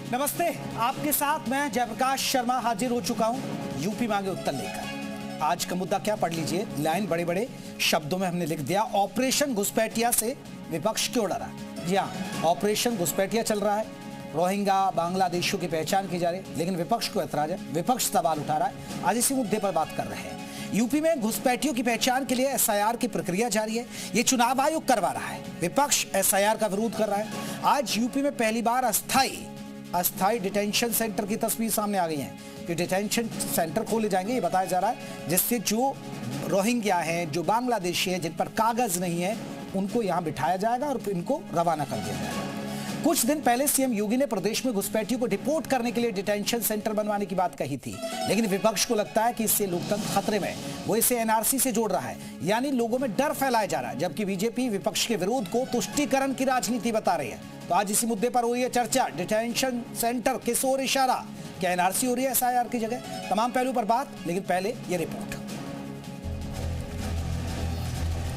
नमस्ते, आपके साथ मैं जयप्रकाश शर्मा हाजिर हो चुका हूं यूपी मांगे उत्तर लेकर। आज का मुद्दा क्या, पढ़ लीजिए। लाइन बड़े बड़े शब्दों में हमने लिख दिया, ऑपरेशन घुसपैठिया से विपक्ष क्यों डरा। जी हाँ, ऑपरेशन घुसपैठिया चल रहा है, रोहिंग्या बांग्लादेशियों की पहचान की जा रही है, लेकिन विपक्ष को ऐतराज है, विपक्ष सवाल उठा रहा है। आज इसी मुद्दे पर बात कर रहे हैं। यूपी में घुसपैठियों की पहचान के लिए एसआईआर की प्रक्रिया जारी है, ये चुनाव आयोग करवा रहा है, विपक्ष एसआईआर का विरोध कर रहा है। आज यूपी में पहली बार अस्थाई डिटेंशन सेंटर की तस्वीर सामने आ गई है कि डिटेंशन सेंटर खोले जाएंगे, ये बताया जा रहा है, जिससे जो रोहिंग्या हैं, जो बांग्लादेशी हैं, जिन पर कागज नहीं है, उनको यहां बिठाया जाएगा और इनको रवाना कर दिया जाएगा। कुछ दिन पहले सीएम योगी ने प्रदेश में घुसपैठियों को डिपोर्ट करने के लिए डिटेंशन सेंटर बनवाने की बात कही थी, लेकिन विपक्ष को लगता है कि इससे लोकतंत्र खतरे में, वो इसे एनआरसी से जोड़ रहा है, यानी लोगों में डर फैलाया जा रहा है, जबकि बीजेपी विपक्ष के विरोध को तुष्टीकरण की राजनीति बता रही है। तो आज इसी मुद्दे पर हो रही है चर्चा, डिटेंशन सेंटर किस ओर इशारा, क्या एनआरसी हो रही है एसआईआर की जगह, तमाम पहलू पर बात, लेकिन पहले ये रिपोर्ट।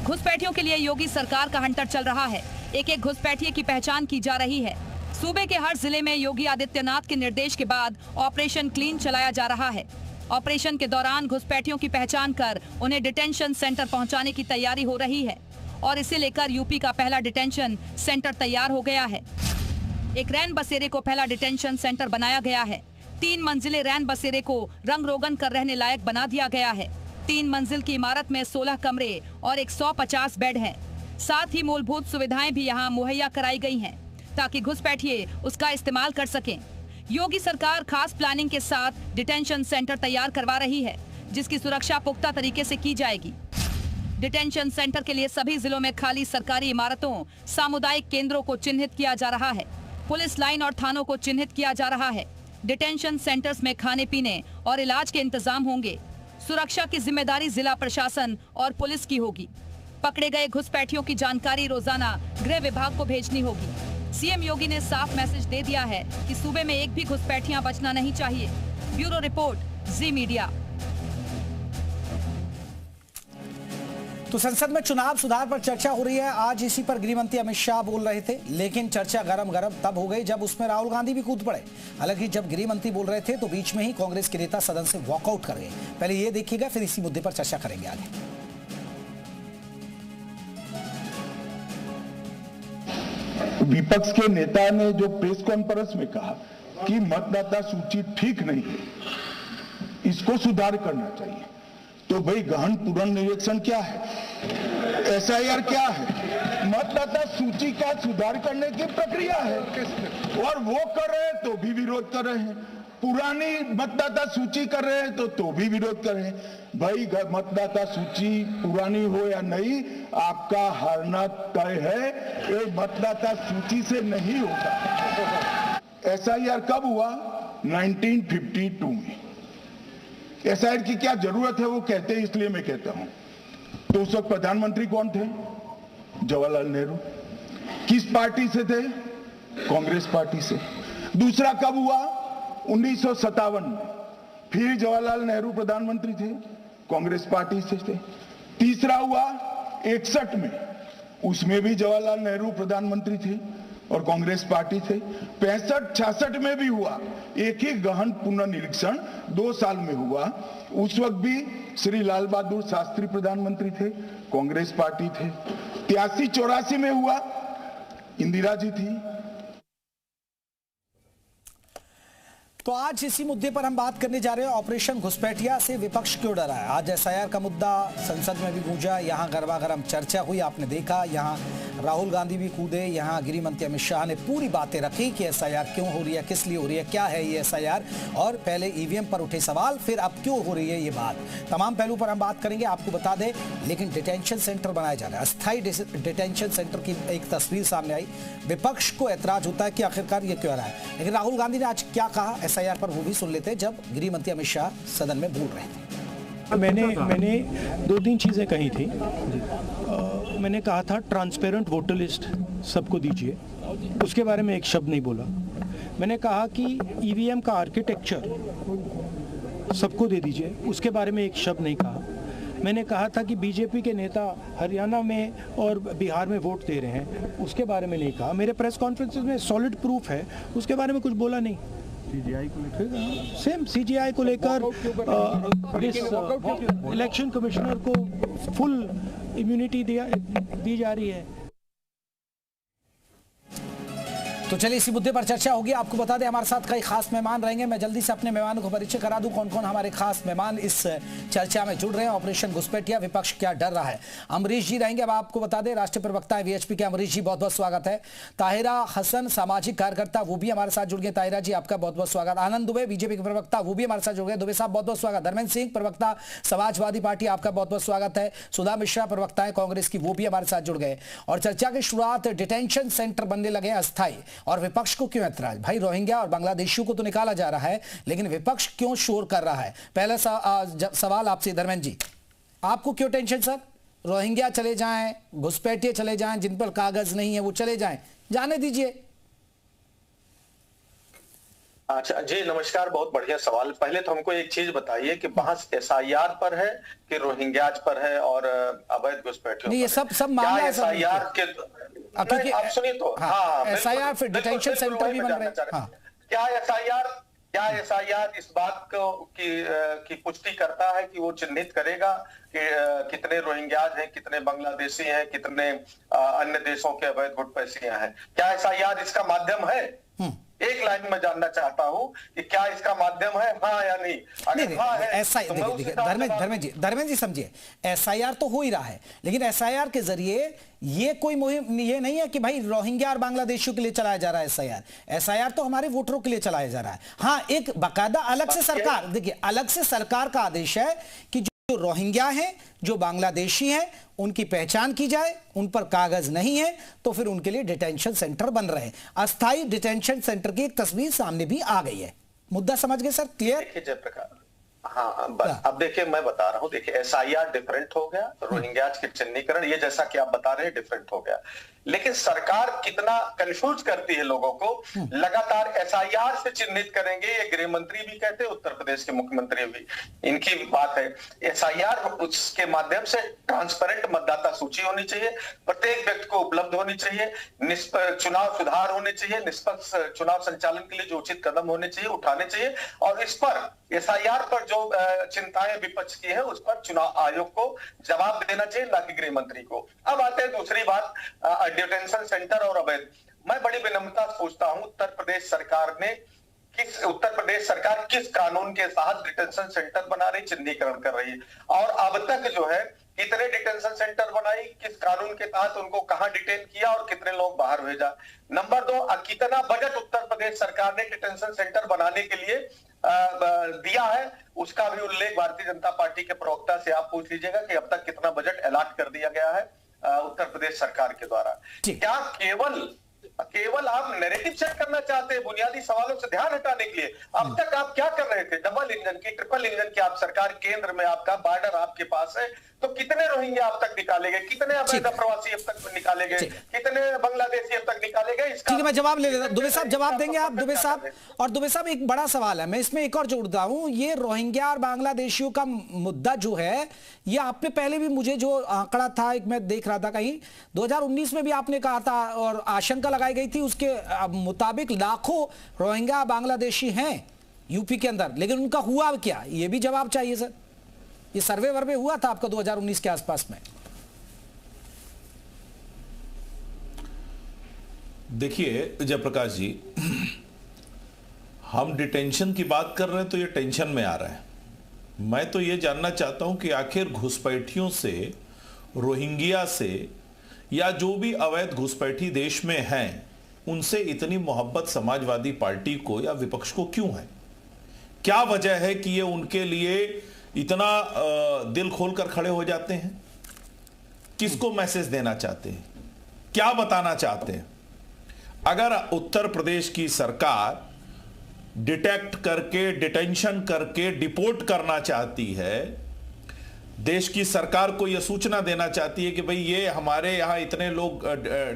घुसपैठियों के लिए योगी सरकार का हंटर चल रहा है, एक एक घुसपैठिए की पहचान की जा रही है। सूबे के हर जिले में योगी आदित्यनाथ के निर्देश के बाद ऑपरेशन क्लीन चलाया जा रहा है। ऑपरेशन के दौरान घुसपैठियों की पहचान कर उन्हें डिटेंशन सेंटर पहुंचाने की तैयारी हो रही है और इसे लेकर यूपी का पहला डिटेंशन सेंटर तैयार हो गया है। एक रैन बसेरे को पहला डिटेंशन सेंटर बनाया गया है। 3 मंजिले रैन बसेरे को रंग रोगन कर रहने लायक बना दिया गया है। 3 मंजिल की इमारत में 16 कमरे और 150 बेड हैं। साथ ही मूलभूत सुविधाएं भी यहां मुहैया कराई गई हैं, ताकि घुसपैठिए उसका इस्तेमाल कर सकें। योगी सरकार खास प्लानिंग के साथ डिटेंशन सेंटर तैयार करवा रही है, जिसकी सुरक्षा पुख्ता तरीके से की जाएगी। डिटेंशन सेंटर के लिए सभी जिलों में खाली सरकारी इमारतों, सामुदायिक केंद्रों को चिन्हित किया जा रहा है। पुलिस लाइन और थानों को चिन्हित किया जा रहा है। डिटेंशन सेंटर्स में खाने पीने और इलाज के इंतजाम होंगे। सुरक्षा की जिम्मेदारी जिला प्रशासन और पुलिस की होगी। पकड़े गए घुसपैठियों की जानकारी रोजाना गृह विभाग को भेजनी होगी। सीएम योगी ने साफ मैसेज दे दिया है कि सूबे में एक भी घुसपैठियां बचना नहीं चाहिए। ब्यूरो रिपोर्ट, जी मीडिया। तो संसद में चुनाव सुधार पर चर्चा हो रही है। आज इसी पर गृह मंत्री अमित शाह बोल रहे थे, लेकिन चर्चा गरम तब हो गई जब उसमें राहुल गांधी भी कूद पड़े। हालांकि जब गृह मंत्री बोल रहे थे तो बीच में ही कांग्रेस के नेता सदन से वॉकआउट कर गए। पहले ये देखिएगा, फिर इसी मुद्दे पर चर्चा करेंगे आगे। विपक्ष के नेता ने जो प्रेस कॉन्फ्रेंस में कहा कि मतदाता सूची ठीक नहीं है, इसको सुधार करना चाहिए, तो भाई गहन पुनर्निरीक्षण क्या है, एसआईआर क्या है, मतदाता सूची का सुधार करने की प्रक्रिया है, और वो कर रहे हैं तो भी विरोध कर रहे हैं। पुरानी मतदाता सूची कर रहे हैं तो भी विरोध कर रहे हैं। भाई मतदाता सूची पुरानी हो या नहीं, आपका हारना तय है। ये मतदाता सूची से नहीं होता। एसआईआर कब हुआ? 1952 में। एसआईआर की क्या जरूरत है वो कहते हैं, इसलिए मैं कहता हूं। तो उस वक्त प्रधानमंत्री कौन थे? जवाहरलाल नेहरू। किस पार्टी से थे? कांग्रेस पार्टी से। दूसरा कब हुआ? 1957 में। फिर जवाहरलाल नेहरू प्रधानमंत्री थे, कांग्रेस पार्टी से थे। तीसरा हुआ 61 में, उसमें भी जवाहरलाल नेहरू प्रधानमंत्री थे और कांग्रेस पार्टी थे। 65-66 में भी हुआ, एक ही गहन पुनर्निरीक्षण 2 साल में हुआ। उस वक्त भी श्री लाल बहादुर शास्त्री प्रधानमंत्री थे, कांग्रेस पार्टी थे। 83-84 में हुआ, इंदिरा जी थी। तो आज इसी मुद्दे पर हम बात करने जा रहे हैं, ऑपरेशन घुसपैठिया से विपक्ष क्यों डरा है। आज एसआईआर का मुद्दा संसद में भी गूंजा, यहाँ गरमागरम चर्चा हुई, आपने देखा, यहाँ राहुल गांधी भी कूदे, यहाँ गृह मंत्री अमित शाह ने पूरी बातें रखी कि एसआईआर क्यों हो रही है, किस लिए हो रही है, क्या है ये एसआईआर, और पहले ईवीएम पर उठे सवाल, फिर अब क्यों हो रही है ये बात। तमाम पहलू पर हम बात करेंगे, आपको बता दें। लेकिन डिटेंशन सेंटर बनाया जा रहा है, अस्थायी डिटेंशन सेंटर की एक तस्वीर सामने आई। विपक्ष को ऐतराज होता है कि आखिरकार ये क्यों रहा है, लेकिन राहुल गांधी ने आज क्या कहा एसआईआर पर, वो भी सुन लेते हैं, जब गृह मंत्री अमित शाह सदन में बोल रहे थे। मैंने 2-3 चीज़ें कही थी। मैंने कहा था ट्रांसपेरेंट वोटर लिस्ट सबको दीजिए, उसके बारे में एक शब्द नहीं बोला। मैंने कहा कि ईवीएम का आर्किटेक्चर सबको दे दीजिए, उसके बारे में एक शब्द नहीं कहा। मैंने कहा था कि बीजेपी के नेता हरियाणा में और बिहार में वोट दे रहे हैं, उसके बारे में नहीं कहा। मेरे प्रेस कॉन्फ्रेंसेस में सॉलिड प्रूफ है, उसके बारे में कुछ बोला नहीं। सीजीआई को लेकर सेम सीजीआई को लेकर इलेक्शन कमिश्नर को फुल इम्यूनिटी दी जा रही है। तो चलिए इसी मुद्दे पर चर्चा होगी। आपको बता दें हमारे साथ कई खास मेहमान रहेंगे। मैं जल्दी से अपने मेहमानों को परिचय करा दूं कौन कौन हमारे खास मेहमान इस चर्चा में जुड़ रहे हैं। ऑपरेशन घुसपैठिया, विपक्ष क्या डर रहा है, अमरीश जी रहेंगे। अब आपको बता दें राष्ट्रीय प्रवक्ता है वीएचपी के, अमरीश जी बहुत बहुत स्वागत है। ताहिरा हसन सामाजिक कार्यकर्ता, वो भी हमारे साथ जुड़ गए। ताहिरा जी आपका बहुत बहुत स्वागत। आनंद दुबे बीजेपी के प्रवक्ता, वो भी हमारे साथ जुड़ गए। दुबे साहब बहुत बहुत स्वागत। धर्मेंद्र सिंह प्रवक्ता समाजवादी पार्टी, आपका बहुत बहुत स्वागत है। सुधा मिश्रा प्रवक्ता है कांग्रेस की, वो भी हमारे साथ जुड़ गए। और चर्चा की शुरुआत डिटेंशन सेंटर बनने लगे अस्थायी, और विपक्ष को क्यों ऐतराज। भाई रोहिंग्या और बांग्लादेशियों को तो निकाला जा रहा है, लेकिन विपक्ष क्यों शोर कर रहा है। पहला सवाल आपसे धर्मेंद्र जी, आपको क्यों टेंशन सर। रोहिंग्या चले जाएं, घुसपैठिए चले जाएं, जिन पर कागज नहीं है वो चले जाएं, जाने दीजिए। अच्छा जी, नमस्कार, बहुत बढ़िया सवाल। पहले तो हमको एक चीज बताइए कि बहस एसआईआर पर है कि रोहिंग्याज पर है और अवैध घुसपैठियों? ये सब मामला एसआईआर के आप सुनिए तो, हाँ एसआईआर फिर डिटेंशन सेंटर भी बन रहे हैं। क्या एसआईआर इस बात की पुष्टि करता है कि वो चिन्हित करेगा कि कितने रोहिंग्याज हैं, कितने बांग्लादेशी हैं, कितने अन्य देशों के अवैध घुसपैठियां हैं? क्या एसआईआर इसका माध्यम है? एक लाइन में जानना चाहता हूं कि क्या इसका माध्यम है, हाँ या नहीं? नहीं, हाँ है, ऐसा देखिए धर्मेंद्र जी समझिए, एसआईआर तो हो ही रहा है, लेकिन एसआईआर के जरिए ये कोई मुहिम ये नहीं है कि भाई रोहिंग्या और बांग्लादेशियों के लिए चलाया जा रहा है एसआईआर। एसआईआर तो हमारे वोटरों के लिए चलाया जा रहा है। हाँ, एक बाकायदा अलग से सरकार, देखिए अलग से सरकार का आदेश है कि जो रोहिंग्या हैं, जो बांग्लादेशी हैं, उनकी पहचान की जाए, उन पर कागज नहीं है तो फिर उनके लिए डिटेंशन सेंटर बन रहे हैं। अस्थायी डिटेंशन सेंटर की एक तस्वीर सामने भी आ गई है। मुद्दा समझ गए सर? क्लियर? जयप्रकाश, हाँ, अब देखिए मैं बता रहा हूँ, देखिए एसआईआर डिफरेंट हो गया, रोहिंग्याज के चिन्हीकरण ये जैसा कि आप बता रहे हैं डिफरेंट हो गया, लेकिन सरकार कितना कंफ्यूज करती है लोगों को। लगातार एसआईआर से चिन्हित करेंगे, ये गृह मंत्री भी कहते हैं, उत्तर प्रदेश के मुख्यमंत्री भी, इनकी बात है। एसआईआर उसके माध्यम से ट्रांसपेरेंट मतदाता सूची होनी चाहिए, प्रत्येक व्यक्ति को उपलब्ध होनी चाहिए, चुनाव सुधार होने चाहिए, निष्पक्ष चुनाव संचालन के लिए जो उचित कदम होने चाहिए उठाने चाहिए, और इस पर एसआईआर पर जो चिंताएं विपक्ष की है उस पर चुनाव आयोग को जवाब देना चाहिए, ना कि गृह मंत्री को। अब आते हैं दूसरी बात, डिटेंशन सेंटर और अवैध। मैं बड़ी विनम्रता से पूछता हूं, उत्तर प्रदेश सरकार किस कानून के तहत डिटेंशन सेंटर बना रही, चिन्हीकरण कर रही है, और अब तक जो है कितने डिटेंशन सेंटर बनाई, किस कानून के तहत उनको कहां डिटेन किया और कितने लोग बाहर भेजा? नंबर 2, कितना बजट उत्तर प्रदेश सरकार ने डिटेंशन सेंटर बनाने के लिए दिया है, उसका भी उल्लेख भारतीय जनता पार्टी के प्रवक्ता से आप पूछ लीजिएगा कि अब तक कितना बजट अलॉट कर दिया गया है उत्तर प्रदेश सरकार के द्वारा। क्या केवल आप नैरेटिव सेट करना चाहते हैं, बुनियादी सवालों से ध्यान हटाने के लिए? अब तक आप क्या कर रहे थे? डबल इंजन की, ट्रिपल इंजन की आप सरकार, केंद्र में आपका बॉर्डर आपके पास है, तो कितने रोहिंग्या अब तक निकाले गए, कितने अवैध प्रवासी अब तक निकाले गए, कितने बांग्लादेशी अब तक निकाले गए? ठीक है, मैं जवाब ले लेता हूं। दुबे साहब जवाब देंगे आप? दुबे साहब, और दुबे साहब एक बड़ा सवाल है, मैं इसमें एक और जोड़ता हूं, ये रोहिंग्या और बांग्लादेशियों का मुद्दा जो है, ये आप पे पहले भी मुझे जो आंकड़ा था, एक मैं देख रहा था कहीं 2019 में भी आपने कहा था और आशंका लगाई गई थी, उसके मुताबिक लाखों रोहिंग्या बांग्लादेशी हैं यूपी के अंदर, लेकिन उनका हुआ क्या, ये भी जवाब चाहिए सर। ये सर्वे वर्वे हुआ था आपका 2019 के आसपास में? देखिए जयप्रकाश जी, हम डिटेंशन की बात कर रहे हैं तो ये टेंशन में आ रहा है। मैं तो ये जानना चाहता हूं कि आखिर घुसपैठियों से, रोहिंग्या से, या जो भी अवैध घुसपैठी देश में हैं, उनसे इतनी मोहब्बत समाजवादी पार्टी को या विपक्ष को क्यों है? क्या वजह है कि ये उनके लिए इतना दिल खोलकर खड़े हो जाते हैं? किसको मैसेज देना चाहते हैं, क्या बताना चाहते हैं? अगर उत्तर प्रदेश की सरकार डिटेक्ट करके, डिटेंशन करके डिपोर्ट करना चाहती है, देश की सरकार को यह सूचना देना चाहती है कि भाई ये हमारे यहां इतने लोग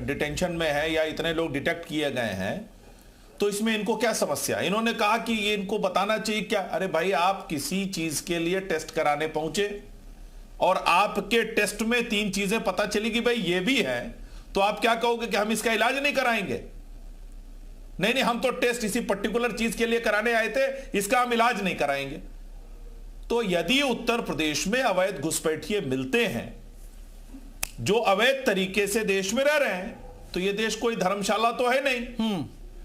डिटेंशन में हैं या इतने लोग डिटेक्ट किए गए हैं, तो इसमें इनको क्या समस्या? इन्होंने कहा कि ये इनको बताना चाहिए क्या? अरे भाई, आप किसी चीज के लिए टेस्ट कराने पहुंचे, और आपके टेस्ट में 3 चीजें पता चली कि भाई ये भी है, तो आप क्या कहोगे कि हम इसका इलाज नहीं कराएंगे? नहीं नहीं, हम तो टेस्ट इसी पर्टिकुलर चीज के लिए कराने आए थे, इसका हम इलाज नहीं कराएंगे। तो यदि उत्तर प्रदेश में अवैध घुसपैठिए मिलते हैं जो अवैध तरीके से देश में रह रहे हैं, तो यह देश कोई धर्मशाला तो है नहीं।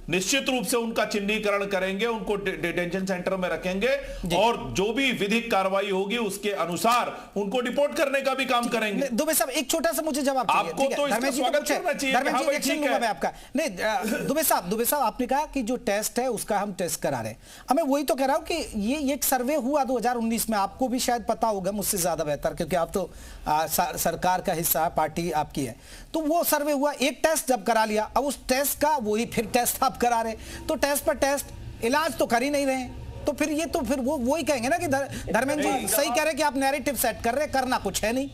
निश्चित रूप से उनका चिन्हीकरण करेंगे, उनको डिटेंशन सेंटर में रखेंगे और जो भी विधिक कार्रवाई होगी उसके अनुसार उनको डिपोर्ट करने का भी काम करेंगे। दुबे साहब एक छोटा सा मुझे जवाब चाहिए। आपको तो इसका स्वागत करना चाहिए। धर्मेंद्र जी रिएक्शन लूंगा मैं आपका। नहीं दुबे साहब आपने कहा कि जो टेस्ट है उसका हम टेस्ट करा रहे हैं। अब मैं वही तो कह रहा हूं कि ये एक सर्वे हुआ 2019 में, आपको भी शायद पता होगा मुझसे ज्यादा बेहतर, क्योंकि आप तो सरकार का हिस्सा है, पार्टी आपकी है। तो वो सर्वे हुआ, एक टेस्ट जब करा लिया, अब उस टेस्ट का वही फिर टेस्ट आप करा रहे, तो टेस्ट पर टेस्ट, इलाज तो कर ही नहीं रहे, तो फिर ये तो फिर वो ही कहेंगे ना कि धर्मेंद्र जी सही कह रहे हैं कि आप नैरेटिव सेट कर रहे हैं, करना कुछ है नहीं।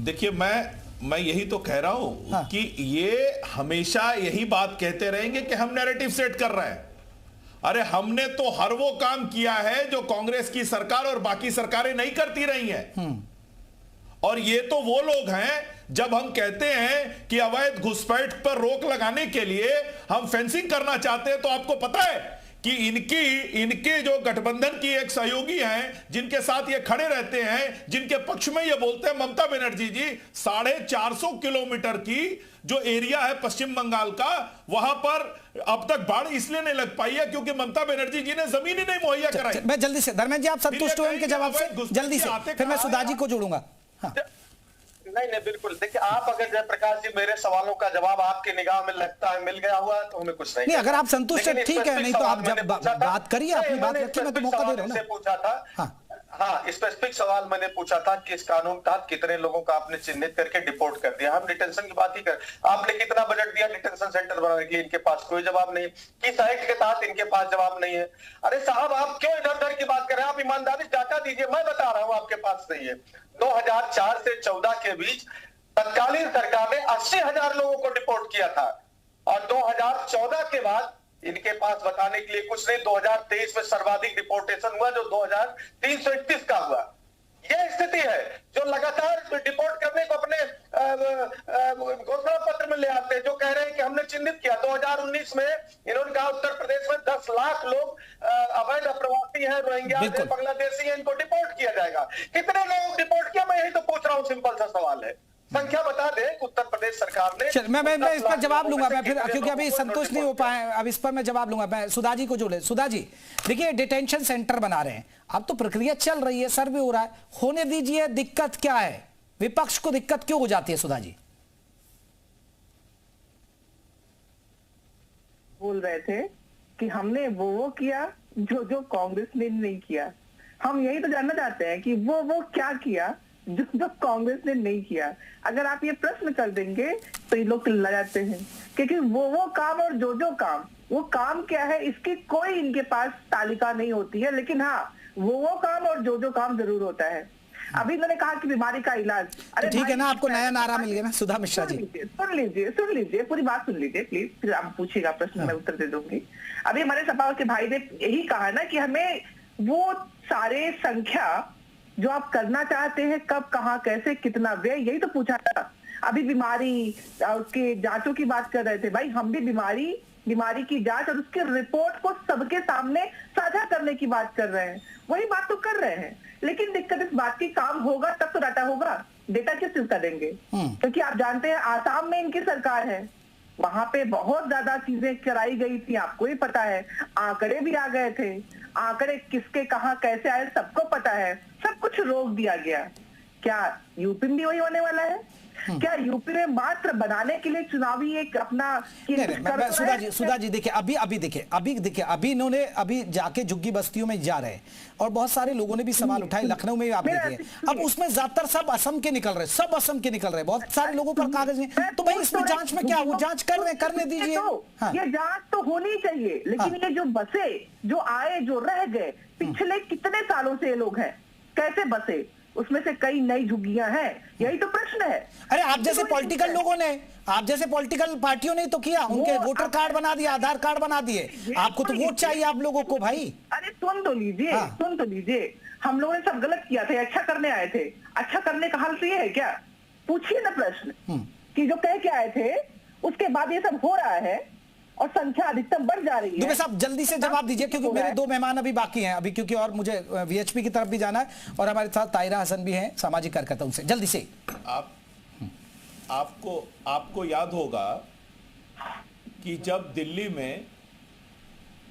देखिए मैं यही तो कह रहा हूं कि ये हमेशा यही बात कहते रहेंगे कि हम नैरेटिव सेट कर रहे हैं। अरे हमने तो हर वो काम किया है जो कांग्रेस की सरकार और बाकी सरकारें नहीं करती रही हैं। और ये तो वो लोग हैं, जब हम कहते हैं कि अवैध घुसपैठ पर रोक लगाने के लिए हम फेंसिंग करना चाहते हैं, तो आपको पता है कि इनके जो गठबंधन की एक सहयोगी हैं, जिनके साथ ये खड़े रहते हैं, जिनके पक्ष में ये बोलते हैं, ममता बनर्जी जी, 450 किलोमीटर की जो एरिया है पश्चिम बंगाल का, वहां पर अब तक बाढ़ इसलिए नहीं लग पाई है क्योंकि ममता बनर्जी जी ने जमीन ही नहीं मुहैया कराई। मैं जल्दी से धर्मेंद्र जी आप संतुष्ट हो इनके जवाब से? जल्दी से, फिर मैं सुधा जी को जोड़ूंगा। नहीं बिल्कुल, देखिए आप अगर जयप्रकाश जी मेरे सवालों का जवाब आपकी निगाह में लगता है मिल गया हुआ तो हमें कुछ नहीं, अगर आप संतुष्ट हैं ठीक है, नहीं तो आप जब बात करिए, अपनी बात रखिए, मैं तो मौका दे रहा हूं ना। पूछा था हाँ स्पेसिफिक सवाल मैंने पूछा था कि इस कानून का कितने लोगों का आपने चिन्हित करके डिपोर्ट कर दिया। हम डिटेंशन की बात ही कर, आपने कितना बजट दिया डिटेंशन सेंटर बनाने के लिए, इनके पास कोई जवाब नहीं। किस एक्ट के तहत, इनके पास जवाब नहीं है। अरे साहब आप क्यों इधर उधर की बात कर रहे हैं? आप ईमानदारी से डाटा दीजिए, मैं बता रहा हूं आपके पास नहीं है। 2004 से 14 के बीच तत्कालीन सरकार ने 80,000 लोगों को डिपोर्ट किया था और 2014 के बाद इनके पास बताने के लिए कुछ नहीं। 2023 में सर्वाधिक डिपोर्टेशन हुआ जो 2331 का हुआ। यह स्थिति है जो लगातार डिपोर्ट करने को अपने घोषणा पत्र में ले आते हैं, जो कह रहे हैं कि हमने चिन्हित किया। 2019 में इन्होंने कहा उत्तर प्रदेश में 10 लाख लोग अवैध अप्रवासी हैं, रोहिंग्या हैं, बांग्लादेशी हैं, इनको डिपोर्ट किया जाएगा। कितने लोग डिपोर्ट किया, मैं यही तो पूछ रहा हूं, सिंपल सा सवाल है। संख्या बता दें उत्तर प्रदेश सरकार ने। मैं इस पर जवाब लूंगा, मैं फिर क्योंकि अभी संतुष्ट नहीं हो पाए, अब इस पर मैं जवाब लूंगा। मैं सुधा जी को जोड़े। सुधा जी देखिए, डिटेंशन सेंटर बना रहे हैं, अब तो प्रक्रिया चल रही है, सर्वे हो रहा है, होने दीजिए। दिक्कत क्या है, विपक्ष को दिक्कत क्यों हो जाती है? सुधा जी बोल रहे थे कि हमने वो किया जो कांग्रेस ने नहीं किया। हम यही तो जानना चाहते हैं कि वो क्या किया जो कांग्रेस ने नहीं किया। अगर आप ये प्रश्न कर देंगे तो ये लोग चिल्ला जाते हैं, क्योंकि वो काम और जो काम, वो काम क्या है इसकी कोई इनके पास तालिका नहीं होती है। लेकिन हाँ, वो काम और जो काम जरूर होता है। अभी इन्होंने कहा कि बीमारी का इलाज, अरे ठीक है ना, आपको नया नारा मिल गया ना सुधा मिश्रा जी। सुन लीजिए पूरी बात सुन लीजिए प्लीज, फिर आप पूछिएगा प्रश्न, मैं उत्तर दे दूंगी। अभी हमारे सपा के भाई ने यही कहा ना कि हमें वो सारे संख्या जो आप करना चाहते हैं, कब, कहां, कैसे, कितना व्यय, यही तो पूछा था। अभी बीमारी उसके जांचों की बात कर रहे थे। भाई हम भी बीमारी की जांच और उसके रिपोर्ट को सबके सामने साझा करने की बात कर रहे हैं, वही बात तो कर रहे हैं। लेकिन दिक्कत इस बात की, काम होगा तब तो डाटा होगा, डेटा किस चीज का देंगे? क्योंकि आप जानते हैं आसाम में इनकी सरकार है, वहां पे बहुत ज्यादा चीजें कराई गई थी, आपको ही पता है, आंकड़े भी आ गए थे, आंकड़े किसके कहां कैसे आए सबको पता है, सब कुछ रोक दिया गया। क्या यूपी में भी वही होने वाला है? क्या यूपी में मात्र बनाने के लिए चुनावी एक अपना सुधा जी देखिए, अभी इन्होंने अभी जाके झुग्गी बस्तियों में जा रहे हैं और बहुत सारे लोगों ने भी सवाल उठाए, लखनऊ में भी आप देखिए, अब उसमें ज्यादातर सब असम के निकल रहे, बहुत सारे लोगों पर कागज नहीं। तो भाई इसमें जांच में क्या, वो जांच करने दीजिए। ये जांच तो होनी चाहिए, लेकिन ये जो बसे, जो आए, जो रह गए, पिछले कितने सालों से ये लोग हैं, कैसे बसे, उसमें से कई नई झुग्गियां हैं, यही तो प्रश्न है। अरे आप जैसे पॉलिटिकल लोगों ने, आप जैसे पॉलिटिकल पार्टियों ने तो किया, उनके वोटर कार्ड बना दिया, आधार कार्ड बना दिए, आपको तो वोट चाहिए आप लोगों को भाई। अरे सुन तो लीजिए, सुन तो लीजिए, हम लोगों ने सब गलत किया था, अच्छा करने आए थे। अच्छा करने का हाल तो ये है क्या? पूछिए ना प्रश्न कि जो कह के आए थे उसके बाद ये सब हो रहा है और संख्या अधिकतम बढ़ जा रही है। दुबे साहब जल्दी से जवाब दीजिए, क्योंकि मेरे 2 मेहमान अभी बाकी हैं अभी, क्योंकि और मुझे वीएचपी की तरफ भी जाना है और हमारे साथ तायरा हसन भी हैं, सामाजिक कार्यकर्ता, उनसे जल्दी से। आपको याद होगा कि जब दिल्ली में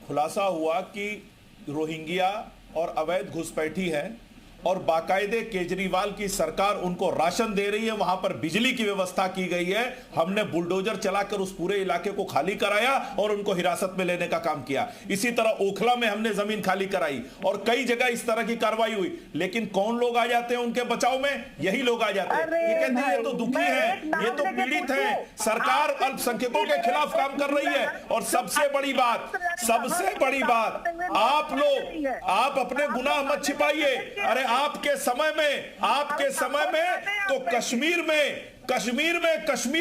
खुलासा हुआ कि रोहिंग्या और अवैध घुसपैठी है और बाकायदे केजरीवाल की सरकार उनको राशन दे रही है, वहां पर बिजली की व्यवस्था की गई है, हमने बुलडोजर चलाकर उस पूरे इलाके को खाली कराया और उनको हिरासत में लेने का काम किया। इसी तरह ओखला में हमने जमीन खाली कराई और कई जगह इस तरह की कार्रवाई हुई। लेकिन कौन लोग आ जाते हैं उनके बचाव में? यही लोग आ जाते हैं। ये कहते हैं ये तो दुखी हैं, ये तो पीड़ित हैं, सरकार अल्पसंख्यकों के खिलाफ काम कर रही है। और सबसे बड़ी बात, आप लोग, आप अपने गुनाह मत छिपाइए। अरे आपके समय में तो कश्मीर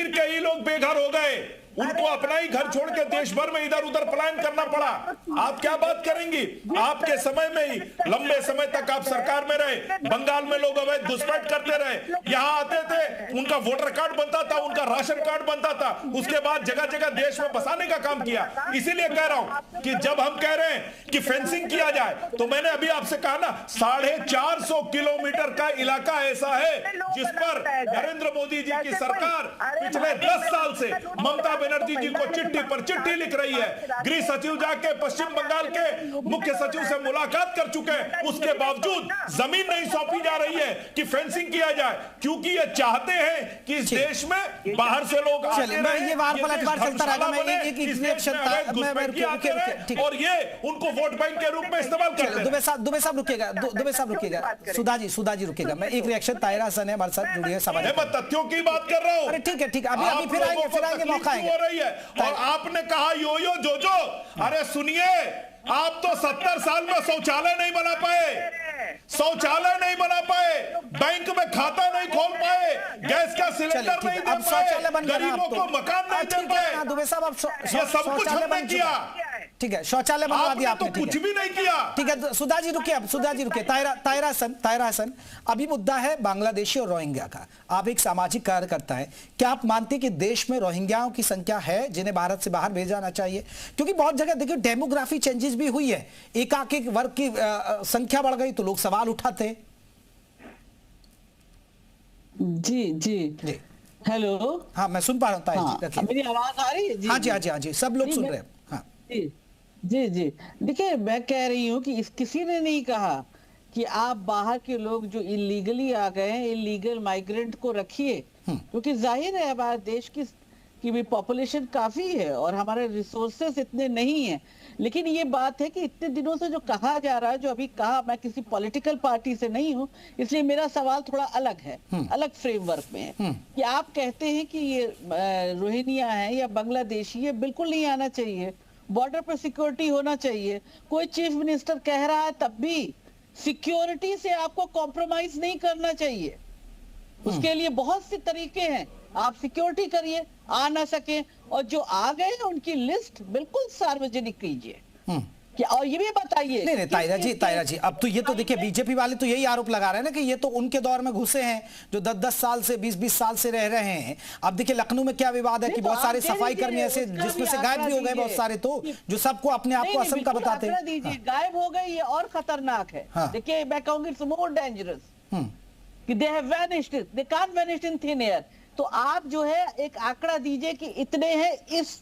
के ही लोग बेघर हो गए, उनको अपना ही घर छोड़ के देश भर में इधर उधर पलायन करना पड़ा। आप क्या बात करेंगी? आपके समय में ही लंबे समय तक आप सरकार में रहे, बंगाल में लोग अवैध घुसपैठ करते रहे, यहां आते थे, उनका वोटर कार्ड बनता था, उनका राशन कार्ड बनता था, उसके बाद जगह जगह देश में बसाने का काम किया। इसीलिए कह रहा हूं कि जब हम कह रहे हैं कि फेंसिंग किया जाए, तो मैंने अभी आपसे कहा ना, 450 किलोमीटर का इलाका ऐसा है जिस पर नरेंद्र मोदी जी की सरकार पिछले 10 साल से ममता बनर्जी जी को चिट्ठी पर चिट्ठी लिख रही है। गृह सचिव जाके पश्चिम बंगाल के मुख्य सचिव से मुलाकात कर चुके हैं, उसके बावजूद जमीन नहीं सौंपी जा रही है कि फेंसिंग किया जाए, क्योंकि ये चाहते हैं कि इस देश में बाहर से लोग आते रहें, ये वार पलटवार चलता रहेगा। मैं एक और ये उनको वोट बैंक के रूप में इस्तेमाल करते हैं। दुबे साहब रुकिएगा, सुधा जी रुकिएगा। मैं एक रिएक्शन, तायरा हसन है हमारे साथ जुड़ी है, मैं तथ्यों की बात कर रहा हूं। अरे ठीक है, अभी फिर आएंगे मौका आएगा। रही है और आपने कहा यो जो। अरे सुनिए, आप तो 70 साल में शौचालय नहीं बना पाए, बैंक में खाता नहीं खोल पाए, गैस का सिलेंडर नहीं दे पाए, गरीबों को मकान नहीं दे पाए। दुबे साहब अब सब कुछ हमने किया, ठीक है, शौचालय बनवा दिया आपने, कुछ भी नहीं किया। ठीक है, सुधा जी रुकिए। तायरा हसन, अभी मुद्दा है बांग्लादेशी और रोहिंग्या का। आप एक सामाजिक कार्यकर्ता हैं, क्या आप मानते हैं कि देश में रोहिंग्याओं की संख्या है जिन्हें भारत से बाहर भेजा जाना चाहिए? क्योंकि बहुत जगह देखिए डेमोग्राफी चेंजेस भी हुई है, एकाएक वर्ग की संख्या बढ़ गई तो लोग सवाल उठाते हैं। जी हेलो, हाँ मैं सुन पा रहा हूँ तायरा जी, मेरी आवाज आ रही है? हाँ जी, सब लोग सुन रहे हैं। हाँ जी देखिए, मैं कह रही हूँ कि किसी ने नहीं कहा कि आप बाहर के लोग जो इलीगली आ गए हैं, इलीगल माइग्रेंट को रखिए, क्योंकि जाहिर है हमारे देश की भी पॉपुलेशन काफी है और हमारे रिसोर्सेस इतने नहीं हैं। लेकिन ये बात है कि इतने दिनों से जो कहा जा रहा है, जो अभी कहा, मैं किसी पॉलिटिकल पार्टी से नहीं हूँ, इसलिए मेरा सवाल थोड़ा अलग है, अलग फ्रेमवर्क में है कि आप कहते हैं कि ये रोहिंग्या है या बांग्लादेशी है, बिल्कुल नहीं आना चाहिए, बॉर्डर पर सिक्योरिटी होना चाहिए। कोई चीफ मिनिस्टर कह रहा है तब भी सिक्योरिटी से आपको कॉम्प्रोमाइज नहीं करना चाहिए, उसके लिए बहुत से तरीके हैं, आप सिक्योरिटी करिए, आ ना सके, और जो आ गए उनकी लिस्ट बिल्कुल सार्वजनिक कीजिए। क्या, और ये भी बताइए। नहीं तायरा जी, अब तो ये तो देखिए बीजेपी वाले तो यही आरोप लगा रहे हैं ना कि ये तो उनके दौर में घुसे हैं जो 10-10 साल से 20-20 साल से रह रहे हैं। अब देखिए लखनऊ में क्या विवाद है कि बहुत सारे सफाई कर्मी ऐसे जिसमें से गायब भी हो गए बहुत सारे, तो जो सबको अपने आप को असम का बताते हैं। गायब हो गए, ये और खतरनाक है। देखिए मैं कहूंगी इट्स मोर डेंजरस कि they have vanished, they can't vanish in thin air. तो आप जो है एक आंकड़ा दीजिए कि इतने हैं, इस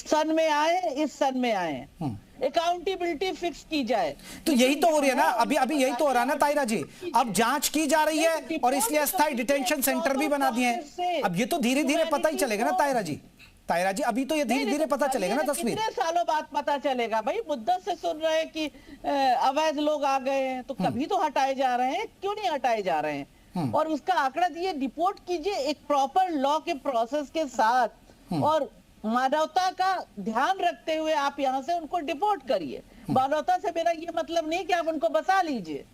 सन में आए, इस सन में आए हैं, अकाउंटेबिलिटी फिक्स की जाए। तो यही तो हो रही है ना, अभी यही तो हो रहा है ना तायरा जी, अब जांच की जा रही है और इसलिए अस्थायी डिटेंशन सेंटर भी बना दिए हैं। अब ये तो धीरे धीरे पता ही चलेगा ना तायरा जी, अभी तो ये धीरे धीरे पता चलेगा ना तस्वीर। कितने सालों बाद पता चलेगा भाई? मुद्दत से सुन रहे हैं कि अवैध लोग आ गए हैं, तो कभी तो हटाए जा रहे हैं, क्यों नहीं हटाए जा रहे हैं? और उसका आंकड़ा दिए, रिपोर्ट कीजिए एक प्रॉपर लॉ के प्रोसेस के साथ, और मानवता का ध्यान रखते हुए आप यहाँ से उनको डिपोर्ट करिए। मानवता से मेरा ये मतलब नहीं कि आप उनको बसा लीजिए,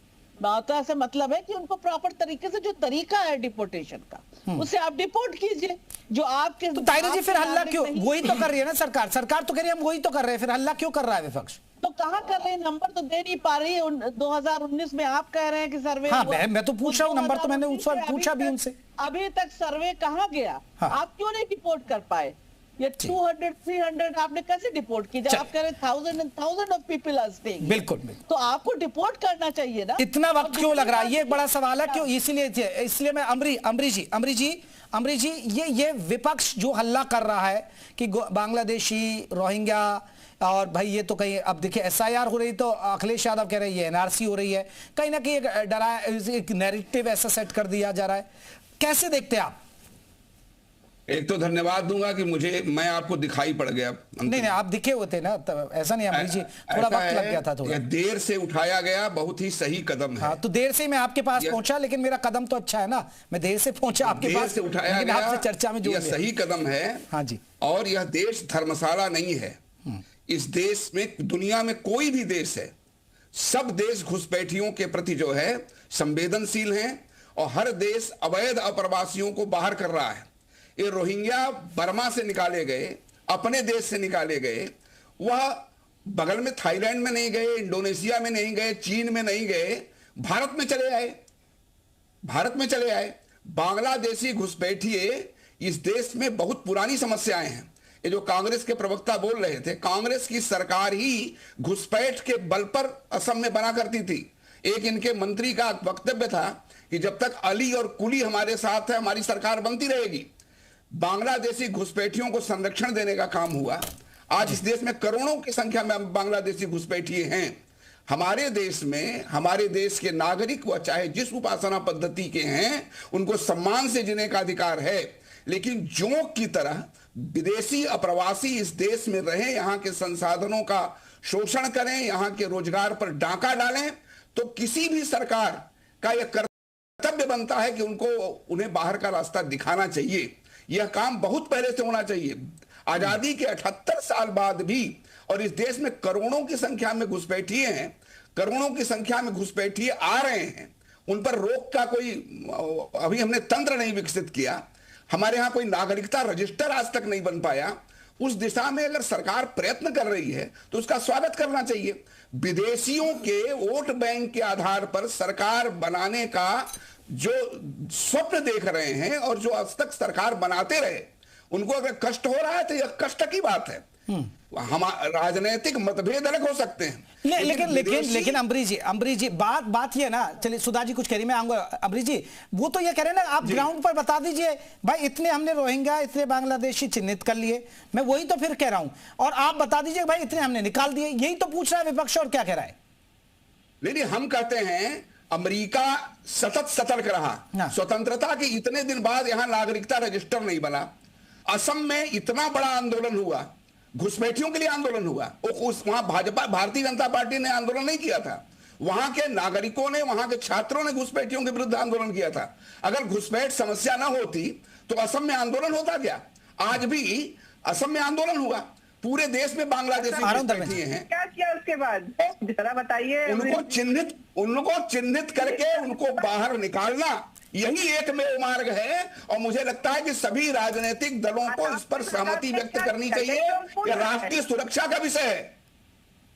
मावता से मतलब है कि उनको प्रॉपर तरीके से जो तरीका है डिपोर्टेशन का उसे आप डिपोर्ट कीजिए। जो आपके तो तायरा जी फिर हल्ला क्यों? वही तो कर रही है ना सरकार तो कह रही है हम वही तो कर रहे हैं, फिर हल्ला क्यों कर रहा है विपक्ष? तो कहाँ कर रहे हैं? नंबर तो दे नहीं पा रही है। 2019 में आप कह रहे हैं कि सर्वे, हाँ मैं तो पूछ रहा हूँ नंबर, तो मैंने पूछा भी उनसे। अभी तक सर्वे कहाँ गया? हाँ। आप क्यों नहीं डिपोर्ट कर पाए? ये 200-300 आपने कैसे डिपोर्ट की? जब आप कह रहे 1000 ऑफ पीपल आर स्टेइंग, बिल्कुल तो आपको डिपोर्ट करना चाहिए ना। इतना वक्त क्यों लग रहा है? ये एक बड़ा सवाल है क्यों, इसलिए मैं अमरीश जी ये विपक्ष जो हल्ला कर रहा है कि बांग्लादेशी, रोहिंग्या, और भाई ये तो कहीं अब देखिए SIR हो रही, तो अखिलेश यादव कह रहे हैं ये NRC हो रही है, कहीं ना कहीं एक नैरेटिव ऐसा सेट कर दिया जा रहा है। कैसे देखते हैं आप? एक तो धन्यवाद दूंगा कि मैं आपको दिखाई पड़ गया। नहीं आप दिखे हुए थे ना, ऐसा नहीं अमरीश जी, थोड़ा वक्त लग गया था थोड़ा। देर से उठाया गया बहुत ही सही कदम है। हाँ, तो देर से मैं आपके पास पहुंचा, लेकिन मेरा कदम तो अच्छा है ना, मैं देर से पहुंचा आपके पास, से उठाया गया, आपसे चर्चा में यह सही कदम है। हाँ जी। और यह देश धर्मशाला नहीं है। इस देश में, दुनिया में कोई भी देश है, सब देश घुसपैठियों के प्रति जो है संवेदनशील हैं, और हर देश अवैध अप्रवासियों को बाहर कर रहा है। ये रोहिंग्या बर्मा से निकाले गए, अपने देश से निकाले गए, वह बगल में थाईलैंड में नहीं गए, इंडोनेशिया में नहीं गए, चीन में नहीं गए, भारत में चले आए। बांग्लादेशी घुसपैठिए इस देश में बहुत पुरानी समस्याएं हैं। ये जो कांग्रेस के प्रवक्ता बोल रहे थे, कांग्रेस की सरकार ही घुसपैठ के बल पर असम में बना करती थी। एक इनके मंत्री का वक्तव्य था कि जब तक अली और कुली हमारे साथ है हमारी सरकार बनती रहेगी। बांग्लादेशी घुसपैठियों को संरक्षण देने का काम हुआ। आज इस देश में करोड़ों की संख्या में बांग्लादेशी घुसपैठिए हैं। हमारे देश में, हमारे देश के नागरिक, वह चाहे जिस उपासना पद्धति के हैं, उनको सम्मान से जीने का अधिकार है। लेकिन जोंक की तरह विदेशी अप्रवासी इस देश में रहें, यहाँ के संसाधनों का शोषण करें, यहाँ के रोजगार पर डाका डालें, तो किसी भी सरकार का यह कर्तव्य बनता है कि उन्हें बाहर का रास्ता दिखाना चाहिए। यह काम बहुत पहले से होना चाहिए। आजादी के 78 साल बाद भी, और इस देश में करोड़ों की संख्या में घुसपैठिए हैं, करोड़ों की संख्या में घुसपैठिए आ रहे हैं, उन पर रोक का कोई अभी हमने तंत्र नहीं विकसित किया। हमारे यहां कोई नागरिकता रजिस्टर आज तक नहीं बन पाया। उस दिशा में अगर सरकार प्रयत्न कर रही है तो उसका स्वागत करना चाहिए। विदेशियों के वोट बैंक के आधार पर सरकार बनाने का जो स्वप्न देख रहे हैं, और जो आज तक सरकार बनाते रहे, उनको अगर कष्ट हो रहा है तो यह कष्ट की बात है। हम राजनीतिक मतभेद अलग हो सकते हैं, लेकिन अमरीश जी बात ये ना, चलिए सुधा जी कुछ कह रही, मैं आऊंगा। अमरीश जी वो तो ये कह रहे हैं ना, आप ग्राउंड पर बता दीजिए भाई, इतने हमने रोहिंग्या, इतने बांग्लादेशी चिन्हित कर लिए, मैं वही तो फिर कह रहा हूं, और आप बता दीजिए भाई इतने हमने निकाल दिए। यही तो पूछ रहा है विपक्ष, और क्या कह रहा है? नहीं, हम कहते हैं अमेरिका सतत सतर्क रहा। स्वतंत्रता के इतने दिन बाद यहां नागरिकता रजिस्टर नहीं बना। असम में इतना बड़ा आंदोलन हुआ, घुसपैठियों के लिए आंदोलन हुआ, वहां भारतीय जनता पार्टी ने आंदोलन नहीं किया था, वहां के नागरिकों ने, वहां के छात्रों ने घुसपैठियों के विरुद्ध आंदोलन किया था। अगर घुसपैठ समस्या ना होती तो असम में आंदोलन होता क्या? आज भी असम में आंदोलन हुआ। पूरे देश में बांग्लादेशी घुसपैठिए हैं। क्या किया उसके बाद जरा बताइए। उनको चिन्हित करके उनको बाहर निकालना, यही एक में मार्ग है। और मुझे लगता है कि सभी राजनीतिक दलों को इस पर सहमति व्यक्त करनी चाहिए कि राष्ट्रीय सुरक्षा का विषय है।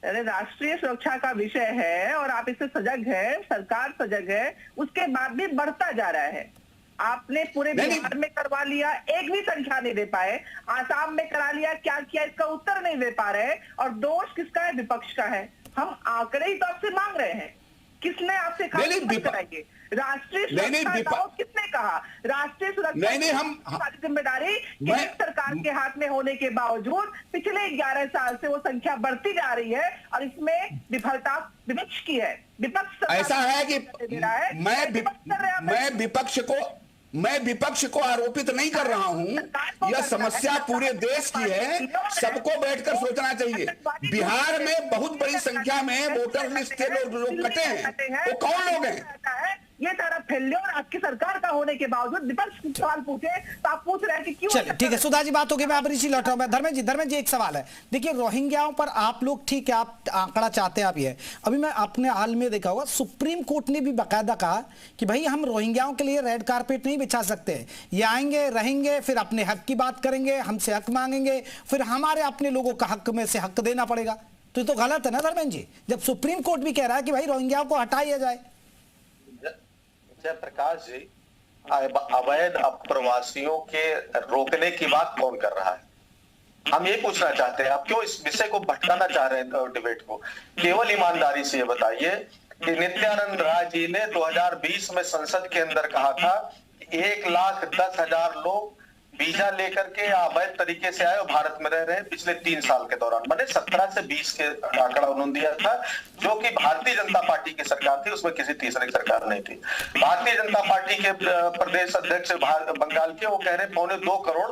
अरे राष्ट्रीय सुरक्षा का विषय है, और आप इससे सजग है, सरकार सजग है, उसके बाद भी बढ़ता जा रहा है। आपने पूरे बिहार में करवा लिया, एक भी संख्या नहीं दे पाए। आसाम में करा लिया, क्या किया इसका उत्तर नहीं दे पा रहे। और दोष किसका है? विपक्ष का है। हम आंकड़े ही तो आपसे मांग रहे हैं, किसने आपसे कराइए? राष्ट्रीय सुरक्षा किसने कहा? राष्ट्रीय सुरक्षा जिम्मेदारी केंद्र सरकार के हाथ में होने के बावजूद पिछले 11 साल से वो संख्या बढ़ती जा रही है, और इसमें विफलता विपक्ष की है। विपक्ष ऐसा है कि मैं विपक्ष को आरोपित नहीं कर रहा हूं। यह समस्या पूरे देश की है, सबको बैठकर सोचना चाहिए। बिहार में बहुत बड़ी संख्या में वोटर लिस्ट के लोग कटे हैं, वो कौन लोग हैं? ये सारा फेल्योर आपकी सरकार का होने के बावजूद विपक्ष सवाल पूछे तो आप पूछ रहे हैं कि क्यों। चलिए ठीक है सुधा जी, बात होगी, मैं अब ऋषि लौट रहा हूं। धर्मेंद्र जी एक सवाल है, देखिए रोहिंग्याओं पर आप लोग ठीक है, आप आंकड़ा चाहते हैं, आप ये अभी मैं आपने हाल में देखा होगा सुप्रीम कोर्ट ने भी बाकायदा कहा कि भाई हम रोहिंग्याओं के लिए रेड कारपेट नहीं बिछा सकते, ये आएंगे रहेंगे फिर अपने हक की बात करेंगे, हमसे हक मांगेंगे, फिर हमारे अपने लोगों का हक में से हक देना पड़ेगा। तो ये तो गलत है ना धर्मेंद्र जी, जब सुप्रीम कोर्ट भी कह रहा है कि भाई रोहिंग्याओं को हटाया जाए। जयप्रकाश जी, अवैध अप्रवासियों के रोकने की बात कौन कर रहा है? हम ये पूछना चाहते हैं, आप क्यों इस विषय को भटकाना चाह रहे हैं डिबेट को? केवल ईमानदारी से ये बताइए कि नित्यानंद राय जी ने 2020 में संसद के अंदर कहा था 1,10,000 लोग वीजा लेकर के अवैध तरीके से आए और भारत में रह रहे हैं पिछले 3 साल के दौरान, मैंने 17 से 20 के आंकड़ा उन्होंने दिया था, जो कि भारतीय जनता पार्टी की सरकार थी, उसमें किसी तीसरी सरकार नहीं थी। भारतीय जनता पार्टी के प्रदेश अध्यक्ष बंगाल के, वो कह रहे 2.25 करोड़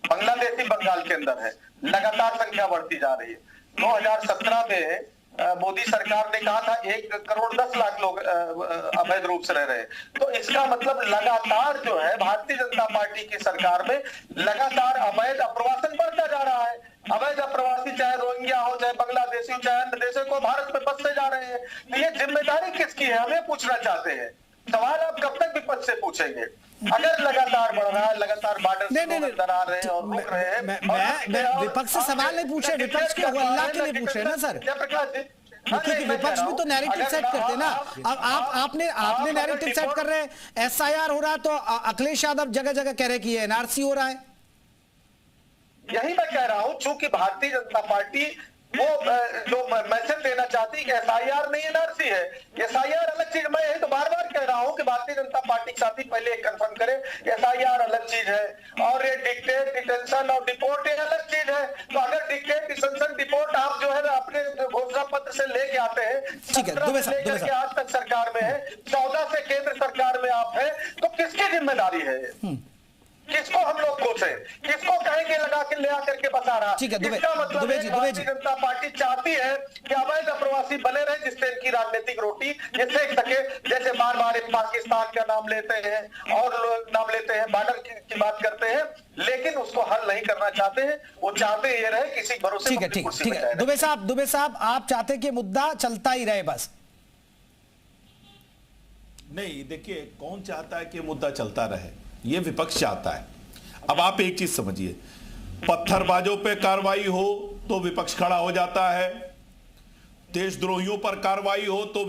बांग्लादेशी बंगाल के अंदर है, लगातार संख्या बढ़ती जा रही है। 2017 में मोदी सरकार ने कहा था 1,10,00,000 लोग अवैध रूप से रह रहे हैं। तो इसका मतलब लगातार जो है भारतीय जनता पार्टी की सरकार में लगातार अवैध अप्रवासन बढ़ता जा रहा है। अवैध अप्रवासी चाहे रोहिंग्या हो, चाहे बांग्लादेशी हो, चाहे अन्य देशों को भारत में बसते जा रहे हैं। तो ये जिम्मेदारी किसकी है, हमें पूछना चाहते हैं। सवाल आप कब तक विपक्ष से पूछेंगे? अगर लगातार बढ़ रहा है, लगातार बॉर्डर से अंदर आ रहे हैं और रुक रहे हैं। मैं विपक्ष से सवाल नहीं पूछे, विपक्ष के अल्लाह के लिए पूछ रहे हैं ना सर, क्योंकि विपक्ष भी तो नैरेटिव सेट करते हैं ना। अब आपने नैरेटिव सेट कर रहे हैं, SIR हो रहा है तो अखिलेश यादव जगह जगह कह रहे हैं कि ये NRC हो रहा है। यही मैं कह रहा हूं, चूंकि भारतीय जनता पार्टी वो जो मैसेज देना चाहती है SIR नहीं NRC है, SIR अलग चीज। मैं यही तो बार बार कह रहा हूं कि भारतीय जनता पार्टी के साथी पहले कंफर्म करे SIR अलग चीज है और ये डिक्टेट, डिटेंशन और डिपोर्ट ये अलग चीज है। तो अगर डिक्टेट, डिटेंशन, डिपोर्ट आप जो है ना अपने घोषणा पत्र से लेके आते हैं, ठीक है, दुबे साहब आज तक सरकार में है, 14 से केंद्र सरकार में आप है, तो किसकी जिम्मेदारी है? किसको हम लोग कोसे, किसको कहेंगे लगा के ले आकर के बता रहा? ठीक है, इसका मतलब है भारतीय जनता पार्टी चाहती है कि अवैध अप्रवासी बने रहे, जिससे इनकी राजनीतिक रोटी ये सेक सके। जैसे बार बार पाकिस्तान का नाम लेते हैं और नाम लेते हैं, बॉर्डर की बात करते हैं, लेकिन उसको हल नहीं करना चाहते हैं। वो चाहते ये रहे किसी भरोसे। ठीक है दुबे साहब आप चाहते कि मुद्दा चलता ही रहे बस? नहीं, देखिए कौन चाहता है कि मुद्दा चलता रहे? ये विपक्ष चाहता है। अब आप एक चीज समझिए, पत्थरबाजों पे कार्रवाई हो तो विपक्ष खड़ा हो जाता है, देशद्रोहियों पर कार्रवाई हो तो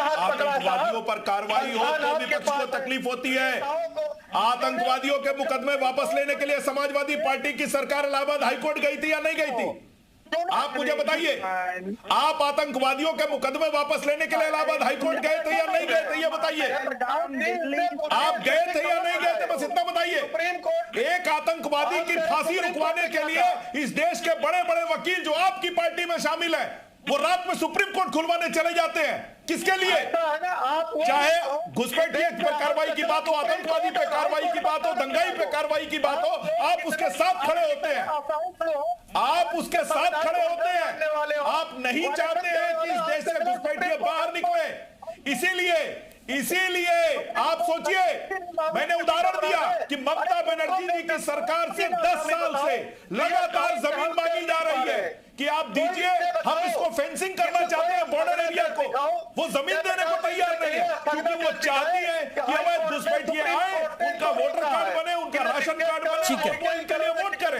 आतंकवादियों पर कार्रवाई हो तो विपक्ष को तकलीफ होती है। आतंकवादियों के मुकदमे वापस लेने के लिए समाजवादी पार्टी की सरकार इलाहाबाद हाईकोर्ट गई थी या नहीं गई थी? आप मुझे बताइए, आप आतंकवादियों के मुकदमे वापस लेने के लिए इलाहाबाद हाईकोर्ट गए थे या नहीं गए थे? ये बताइए, आप गए थे या नहीं गए थे? बस इतना बताइए। एक आतंकवादी की फांसी रुकवाने के लिए इस देश के बड़े बड़े वकील जो आपकी पार्टी में शामिल है, वो रात में सुप्रीम कोर्ट खुलवाने चले जाते हैं। किसके लिए? चाहे घुसपैठियों पर कार्रवाई की बात हो, आतंकवादी पे कार्रवाई की बात हो, दंगाई पे कार्रवाई की बात हो, आप उसके साथ खड़े होते हैं। आप उसके साथ खड़े होते हैं। आप नहीं चाहते हैं कि इस देश से घुसपैठिए बाहर निकले। इसीलिए आप सोचिए, मैंने उदाहरण दिया कि ममता बनर्जी जी की सरकार से 10 साल से लगातार जमीन मांगी जा रही है कि आप दीजिए, हम इसको फेंसिंग करना चाहते हैं बॉर्डर एरिया को। वो जमीन देने को तैयार नहीं है क्योंकि वो चाहती है कि अवैध घुसपैठिए आए, उनका वोटर कार्ड बने, उनका राशन कार्ड बने, वो इनके लिए वोट करे।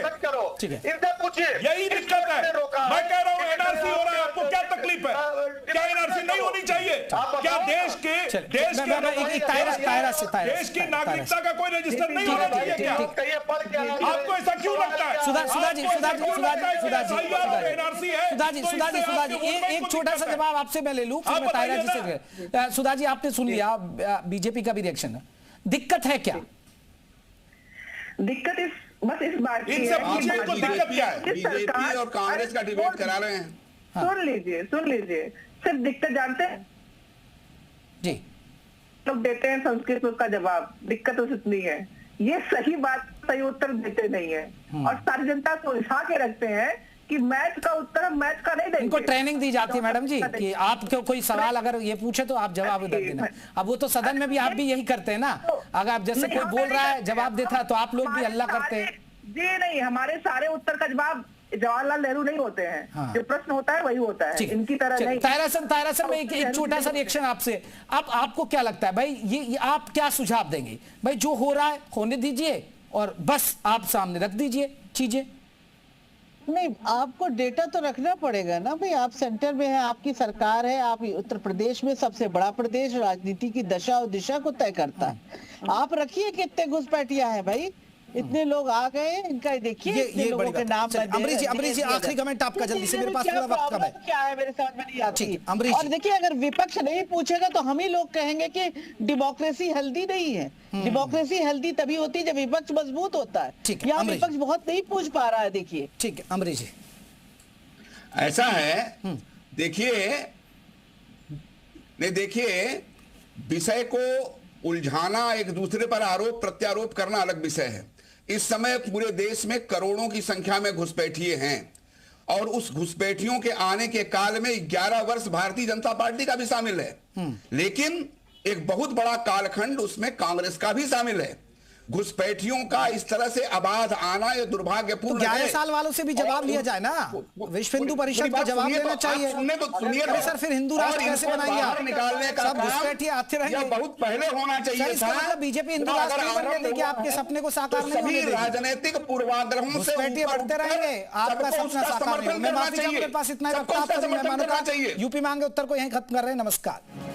यही दिक्कत है। मैं कह रहा हूँ NRC हो रहा है, आपको क्या तकलीफ है? क्या NRC नहीं होनी चाहिए? क्या देश की नागरिकता का कोई रजिस्टर नहीं होना चाहिए क्या? आपको ऐसा क्यों लगता है? सुधा जी एक छोटा सा जवाब आपसे मैं ले लूं, फिर मैं तायरा जी से। सुधा जी आपने सुन लिया बीजेपी का भी रिएक्शन है, दिक्कत है क्या? दिक्कत बस इस बात की है को दिक्कत क्या है? बीजेपी और कांग्रेस का डिबेट करा रहे हैं। सुन लीजिए सिर्फ दिक्कत जानते हैं जी, लोग देते हैं संस्कृत में उसका जवाब, दिक्कत उस इतनी है, ये सही बात सही उत्तर देते नहीं है और सारी जनता को उलझा के रखते हैं कि मैथ का उत्तर हम मैथ का नहीं देंगे। इनको ट्रेनिंग दी जाती है मैडम जी कि आपको कोई सवाल अगर ये पूछे तो आप जवाब दे देना। अब वो तो सदन में भी आप भी यही करते हैं ना, अगर आप जैसे कोई बोल रहा है जवाब देता है तो आप लोग भी हल्ला करते हैं। जी नहीं, हमारे सारे उत्तर का जवाब जवाहरलाल नेहरू नहीं होते हैं। हाँ। जो प्रश्न होता है वही होता है, इनकी तरह नहीं। तायरासन में एक छोटा सा रिएक्शन आपसे। अब आपको क्या लगता है भाई, ये आप क्या सुझाव देंगे? भाई जो हो रहा है होने दीजिए और बस आप सामने रख दीजिए चीजें। नहीं, आपको डेटा तो रखना पड़ेगा ना भाई, आप सेंटर में है, आपकी सरकार है, आप उत्तर प्रदेश में सबसे बड़ा प्रदेश राजनीति की दशा और दिशा को तय करता है। आप रखिए कितने घुसपैठिया है भाई, इतने लोग आ गए, इनका देखिए इतने लोगों के नाम। अमरीश जी आखिरी कमेंट आपका जल्दी से, मेरे पास थोड़ा वक्त कम है। क्या है मेरे समझ में नहीं आती। अमरीश और देखिए अगर विपक्ष नहीं पूछेगा तो हम ही लोग कहेंगे कि डेमोक्रेसी हेल्दी नहीं है। डेमोक्रेसी हेल्दी तभी होती है जब विपक्ष मजबूत होता है। यहाँ विपक्ष बहुत नहीं पूछ पा रहा है। देखिए ठीक है अमरीश जी, ऐसा है, देखिए विषय को उलझाना, एक दूसरे पर आरोप प्रत्यारोप करना अलग विषय है। इस समय पूरे देश में करोड़ों की संख्या में घुसपैठिए हैं और उस घुसपैठियों के आने के काल में 11 वर्ष भारतीय जनता पार्टी का भी शामिल है, लेकिन एक बहुत बड़ा कालखंड उसमें कांग्रेस का भी शामिल है। घुसपैठियों का इस तरह से अबाध आना ये दुर्भाग्यपूर्ण है। 11 साल वालों से भी जवाब लिया जाए ना, विश्व हिंदू परिषद को जवाब देना चाहिए। सुनिए सर फिर हिंदू राष्ट्र कैसे बनाएंगे आप? निकालने का सब घुसपैठिए आते रहेंगे, बहुत पहले होना चाहिए था। बीजेपी हिंदू राष्ट्र नहीं बनने देगी, आपके सपने को साकार नहीं होने देगी। राजनीतिक पूर्वाग्रहों से घुसपैठिए बढ़ते रहेंगे, आपका सपना साकार नहीं होगा। मैं माफी चाहूंगा, मेरे पास इतना वक्त था, यूपी मांगे उत्तर को यहीं खत्म कर रहे हैं। नमस्कार।